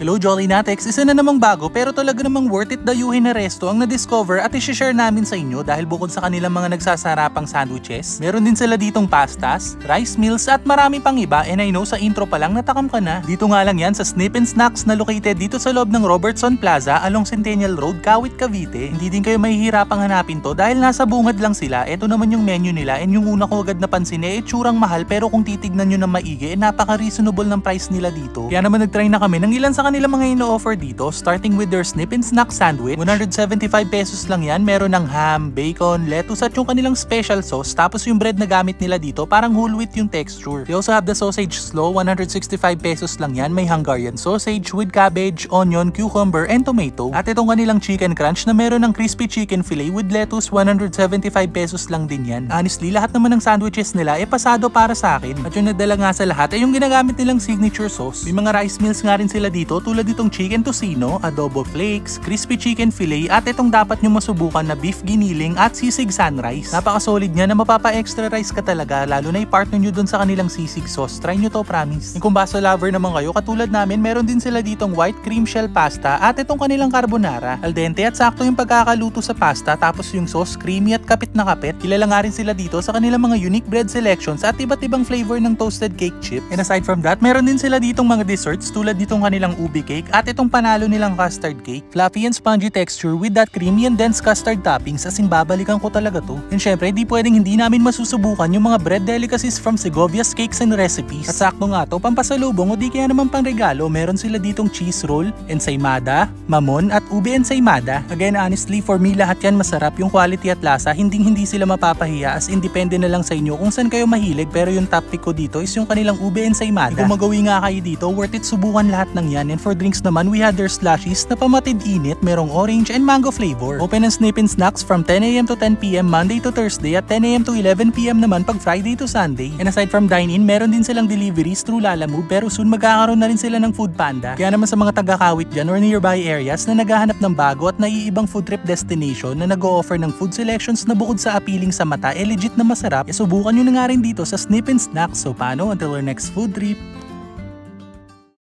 Hello Jolly Natex, isa na namang bago pero talaga namang worth it dayuhin na resto ang na-discover at i-share namin sa inyo dahil bukod sa kanilang mga nagsasarapang sandwiches, meron din sila ditong pastas, rice meals at marami pang iba and I know sa intro pa lang natakam ka na. Dito nga lang yan sa Snip and Snacks na located dito sa loob ng Robertson Plaza along Centennial Road, Kawit, Cavite. Hindi din kayo mahihirapang hanapin to dahil nasa bungad lang sila. Ito naman yung menu nila and yung una ko agad napansin tsurang mahal pero kung titignan nyo ng maigi napaka-reasonable ng price nila dito. Kaya naman nagtry na kami ng ilan sa kanilang mga ino-offer dito, starting with their Snip and Snack sandwich. 175 pesos lang yan. Meron ng ham, bacon, lettuce at yung kanilang special sauce. Tapos yung bread na gamit nila dito parang whole wheat yung texture. They also have the sausage slaw, 165 pesos lang yan. May Hungarian sausage with cabbage, onion, cucumber, and tomato. At itong kanilang chicken crunch na meron ng crispy chicken fillet with lettuce, 175 pesos lang din yan. Honestly, lahat naman ng sandwiches nila pasado para sa akin. At yung nadala nga sa lahat ay yung ginagamit nilang signature sauce. May mga rice meals nga rin sila dito tulad itong chicken tocino, adobo flakes, crispy chicken fillet at itong dapat nyo masubukan na beef giniling at sisig sunrise. Napaka-solid niya na mapapa-extra rice ka talaga lalo na i-partner nyo dun sa kanilang sisig sauce. Try nyo to, promise. Kung basta lover naman kayo katulad namin, meron din sila ditong white cream shell pasta at itong kanilang carbonara. Al dente at sakto yung pagkakaluto sa pasta tapos yung sauce creamy at kapit na kapit. Kilala nga rin sila dito sa kanilang mga unique bread selections at iba't ibang flavor ng toasted cake chip. And aside from that, meron din sila ditong mga desserts tulad ditong kanilang ubi cake at itong panalo nilang custard cake. Fluffy and spongy texture with that creamy and dense custard toppings, as in babalikan ko talaga to. And syempre, di pwedeng hindi namin masusubukan yung mga bread delicacies from Segovia's Cakes and Recipes. At sakto nga to, pampasalubong o di kaya naman pang regalo, meron sila ditong cheese roll, ensaymada, mamon at ube ensaymada. Again, honestly, for me lahat yan masarap. Yung quality at lasa, hindi sila mapapahiya, as independent na lang sa inyo kung saan kayo mahilig. Pero yung top pick ko dito is yung kanilang ube ensaymada. Kung magawi nga kayo dito, worth it subukan lahat ng yan. And for drinks naman, we had their slushies na pamatid init, merong orange and mango flavor. Open ang Snip and Snacks from 10 AM to 10 PM Monday to Thursday at 10 AM to 11 PM naman pag Friday to Sunday. And aside from dine-in, meron din silang deliveries through Lalamove pero soon magkakaroon na rin sila ng Food Panda. Kaya naman sa mga taga-Kawit dyan or nearby areas na naghahanap ng bago at naiibang food trip destination na nag-o-offer ng food selections na bukod sa appealing sa mata, legit na masarap, subukan nyo na nga rin dito sa Snip and Snacks. So paano until our next food trip?